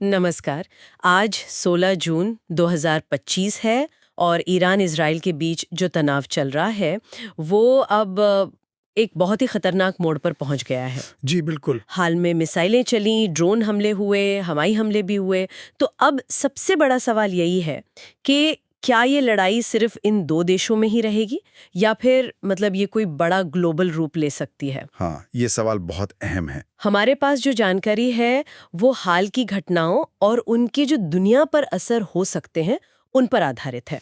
नमस्कार। आज 16 जून 2025 है और ईरान इजराइल के बीच जो तनाव चल रहा है वो अब एक बहुत ही खतरनाक मोड़ पर पहुंच गया है। जी बिल्कुल। हाल में मिसाइलें चली, ड्रोन हमले हुए, हवाई हमले भी हुए। तो अब सबसे बड़ा सवाल यही है कि क्या ये लड़ाई सिर्फ इन दो देशों में ही रहेगी या फिर मतलब ये कोई बड़ा ग्लोबल रूप ले सकती है। हाँ, ये सवाल बहुत अहम है। हमारे पास जो जानकारी है वो हाल की घटनाओं और उनके जो दुनिया पर असर हो सकते हैं उन पर आधारित है।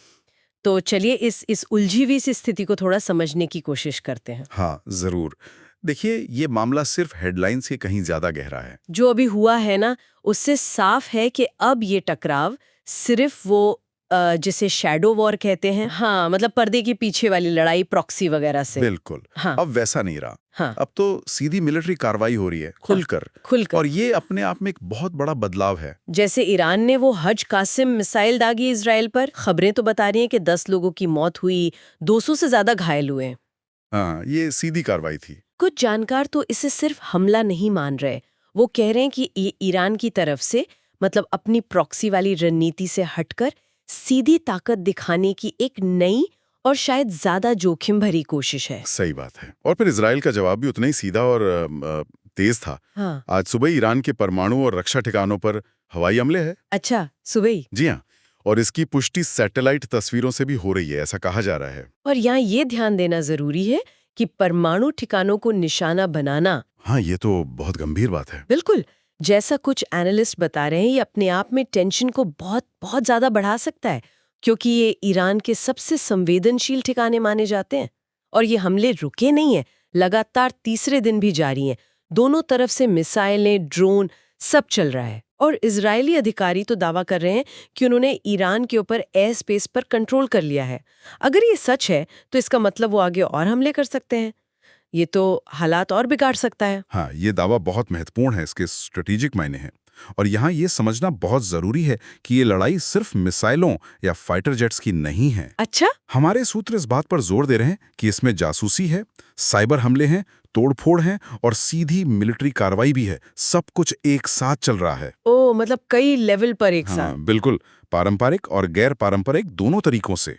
तो चलिए इस उलझी हुई सी स्थिति को थोड़ा समझने की कोशिश करते हैं। हाँ, जरूर। देखिए, ये मामला सिर्फ हेडलाइंस से कहीं ज्यादा गहरा है। जो अभी हुआ है ना, उससे साफ है कि अब ये टकराव सिर्फ वो जिसे शैडो वॉर कहते हैं, हाँ मतलब पर्दे के पीछे वाली लड़ाई प्रॉक्सी वगैरह से। बिल्कुल। हाँ। अब वैसा नहीं रहा। हाँ। अब तो सीधी मिलिट्री कार्रवाई हो रही है, हाँ, खुलकर। और ये अपने आप में एक बहुत बड़ा बदलाव है। जैसे ईरान ने वो हज कासिम मिसाइल दागी इजराइल पर, खबरें तो बता रही हैं कि 10 लोगों की मौत हुई, 200 से ज्यादा घायल हुए। हाँ, ये सीधी कार्रवाई थी। कुछ जानकार तो इसे सिर्फ हमला नहीं मान रहे। वो कह रहे हैं कि ये ईरान की तरफ से मतलब अपनी प्रॉक्सी वाली रणनीति से हटकर सीधी ताकत दिखाने की एक नई और शायद ज्यादा जोखिम भरी कोशिश है। सही बात है। और फिर इजराइल का जवाब भी उतना ही सीधा और तेज था। हाँ। आज सुबह ईरान के परमाणु और रक्षा ठिकानों पर हवाई हमले हैं। अच्छा, सुबह ही? जी हाँ। और इसकी पुष्टि सैटेलाइट तस्वीरों से भी हो रही है, ऐसा कहा जा रहा है। और यहाँ ये ध्यान देना जरूरी है कि परमाणु ठिकानों को निशाना बनाना, हाँ, ये तो बहुत गंभीर बात है। बिल्कुल, जैसा कुछ एनालिस्ट बता रहे हैं, ये अपने आप में टेंशन को बहुत बहुत ज्यादा बढ़ा सकता है, क्योंकि ये ईरान के सबसे संवेदनशील ठिकाने माने जाते हैं। और ये हमले रुके नहीं हैं, लगातार तीसरे दिन भी जारी हैं। दोनों तरफ से मिसाइलें, ड्रोन, सब चल रहा है। और इजरायली अधिकारी तो दावा कर रहे हैं कि उन्होंने ईरान के ऊपर एयर स्पेस पर कंट्रोल कर लिया है। अगर ये सच है तो इसका मतलब वो आगे और हमले कर सकते हैं। ये तो हालात और बिगाड़ सकता है। हाँ, ये दावा बहुत महत्वपूर्ण है, इसके स्ट्रेटेजिक मायने हैं। और यहाँ ये समझना बहुत जरूरी है कि ये लड़ाई सिर्फ मिसाइलों या फाइटर जेट्स की नहीं है। अच्छा। हमारे सूत्र इस बात पर जोर दे रहे हैं कि इसमें जासूसी है, साइबर हमले हैं, तोड़फोड़ हैं और सीधी मिलिट्री कार्रवाई भी है। सब कुछ एक साथ चल रहा है। ओ, मतलब कई लेवल पर एक साथ। हाँ बिल्कुल, पारंपरिक और गैर पारंपरिक दोनों तरीकों से।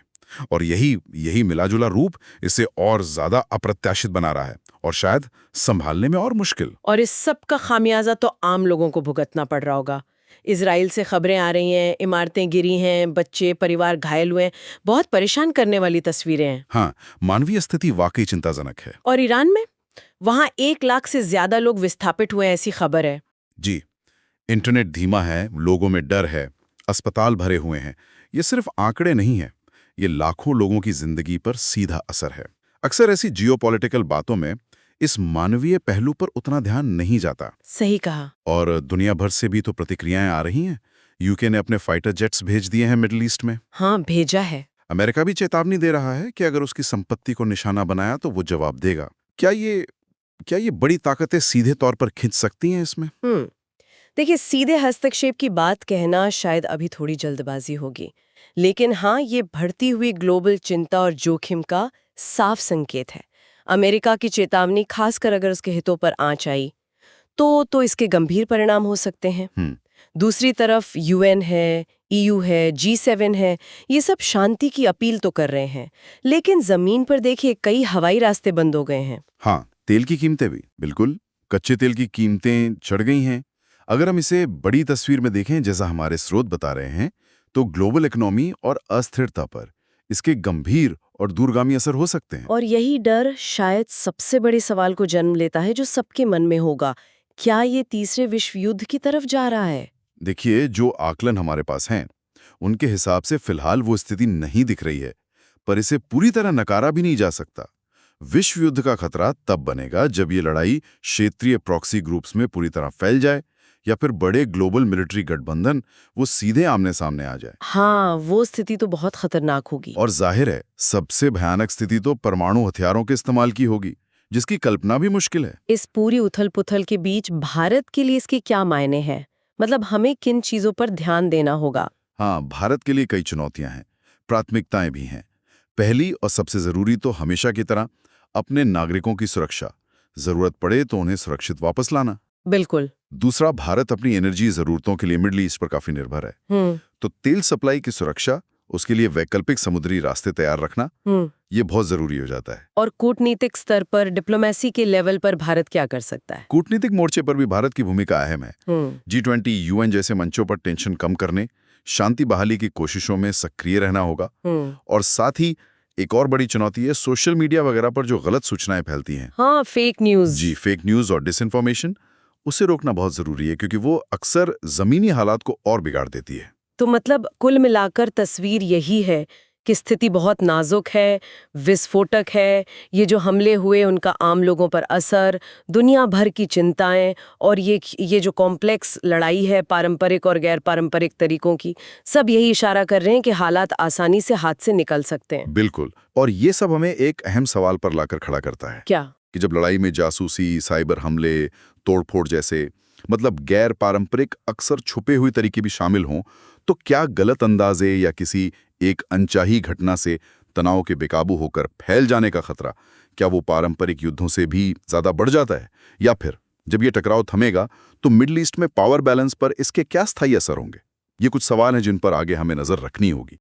और यही यही मिलाजुला रूप इसे और ज्यादा अप्रत्याशित बना रहा है और शायद संभालने में और मुश्किल। और इस सब का खामियाजा तो आम लोगों को भुगतना पड़ रहा होगा। इजराइल से खबरें आ रही हैं, इमारतें गिरी हैं, बच्चे, परिवार घायल हुए हैं। बहुत परेशान करने वाली तस्वीरें हैं। हाँ, मानवीय स्थिति वाकई चिंताजनक है। और ईरान में वहां 1 लाख से ज्यादा लोग विस्थापित हुए हैं, ऐसी खबर है। जी, इंटरनेट धीमा है, लोगों में डर है, अस्पताल भरे हुए हैं। ये सिर्फ आंकड़े नहीं है, ये लाखों लोगों की जिंदगी पर सीधा असर है। अक्सर ऐसी जियोपॉलिटिकल बातों में इस मानवीय पहलू पर उतना ध्यान नहीं जाता। सही कहा। और दुनिया भर से भी तो प्रतिक्रियाएं आ रही हैं। यूके ने अपने फाइटर जेट्स भेज दिए हैं मिडिल ईस्ट में। हाँ, भेजा है। अमेरिका भी चेतावनी दे रहा है कि अगर उसकी संपत्ति को निशाना बनाया तो वो जवाब देगा। क्या ये बड़ी ताकतें सीधे तौर पर खिंच सकती हैं इसमें? देखिए, सीधे हस्तक्षेप की बात कहना शायद अभी थोड़ी जल्दबाजी होगी, लेकिन हाँ, ये बढ़ती हुई ग्लोबल चिंता और जोखिम का साफ संकेत है। अमेरिका की चेतावनी, खासकर अगर उसके हितों पर आंच आई तो इसके गंभीर परिणाम हो सकते हैं। हम्म। दूसरी तरफ यूएन है, ईयू है, G7 है, ये सब शांति की अपील तो कर रहे हैं, लेकिन जमीन पर देखिए कई हवाई रास्ते बंद हो गए हैं। हाँ, तेल की कीमतें भी बिल्कुल। कच्चे तेल की कीमतें चढ़ गई हैं। अगर हम इसे बड़ी तस्वीर में देखें, जैसा हमारे स्रोत बता रहे हैं, तो ग्लोबल इकोनॉमी और अस्थिरता पर इसके गंभीर और दूरगामी असर हो सकते हैं। और यही डर शायद सबसे बड़े सवाल को जन्म लेता है जो सबके मन में होगा, क्या ये तीसरे विश्व युद्ध की तरफ जा रहा है? देखिए, जो आकलन हमारे पास हैं, उनके हिसाब से फिलहाल वो स्थिति नहीं दिख रही है, पर इसे पूरी तरह नकारा भी नहीं जा सकता। विश्व युद्ध का खतरा तब बनेगा जब ये लड़ाई क्षेत्रीय प्रॉक्सी ग्रुप्स में पूरी तरह फैल जाए या फिर बड़े ग्लोबल मिलिट्री गठबंधन वो सीधे आमने सामने आ जाए। हाँ, वो स्थिति तो बहुत खतरनाक होगी। और जाहिर है, सबसे भयानक स्थिति तो परमाणु हथियारों के इस्तेमाल की होगी, जिसकी कल्पना भी मुश्किल है। इस पूरी उथल-पुथल के बीच भारत के लिए इसके क्या मायने हैं? मतलब हमें किन चीजों पर ध्यान देना होगा? हाँ, भारत के लिए कई चुनौतियां हैं, प्राथमिकताएं भी हैं। पहली और सबसे जरूरी तो हमेशा की तरह अपने नागरिकों की सुरक्षा। जरूरत पड़े तो उन्हें सुरक्षित वापस लाना। बिल्कुल। दूसरा, भारत अपनी एनर्जी जरूरतों के लिए मिडल ईस्ट पर काफी निर्भर है। तो तेल सप्लाई की सुरक्षा, उसके लिए वैकल्पिक समुद्री रास्ते तैयार रखना, ये बहुत जरूरी हो जाता है। और कूटनीतिक स्तर पर, डिप्लोमेसी के लेवल पर भारत क्या कर सकता है? कूटनीतिक मोर्चे पर भी भारत की भूमिका अहम है। G20, UN जैसे मंचों पर टेंशन कम करने, शांति बहाली की कोशिशों में सक्रिय रहना होगा। और साथ ही एक और बड़ी चुनौती है सोशल मीडिया वगैरह पर जो गलत सूचनाएं फैलती हैं। हाँ, फेक न्यूज। जी, फेक न्यूज और डिसइंफॉर्मेशन, उसे रोकना बहुत जरूरी है क्योंकि वो अक्सर जमीनी हालात को और बिगाड़ देती है। तो मतलब कुल मिलाकर तस्वीर यही है कि स्थिति बहुत नाजुक है, विस्फोटक है। ये जो हमले हुए उनका आम लोगों पर असर, दुनिया भर की चिंताएं और ये जो कॉम्प्लेक्स लड़ाई है पारंपरिक और गैर पारंपरिक तरीकों की, सब यही इशारा कर रहे हैं कि हालात आसानी से हाथ से निकल सकते हैं। बिल्कुल। और ये सब हमें एक अहम सवाल पर लाकर खड़ा करता है। क्या? कि जब लड़ाई में जासूसी, साइबर हमले, तोड़फोड़ जैसे मतलब गैर पारंपरिक अक्सर छुपे हुए तरीके भी शामिल हों, तो क्या गलत अंदाजे या किसी एक अनचाही घटना से तनाव के बेकाबू होकर फैल जाने का खतरा, क्या वो पारंपरिक युद्धों से भी ज्यादा बढ़ जाता है? या फिर जब ये टकराव थमेगा तो मिडल ईस्ट में पावर बैलेंस पर इसके क्या स्थायी असर होंगे? ये कुछ सवाल हैं जिन पर आगे हमें नजर रखनी होगी।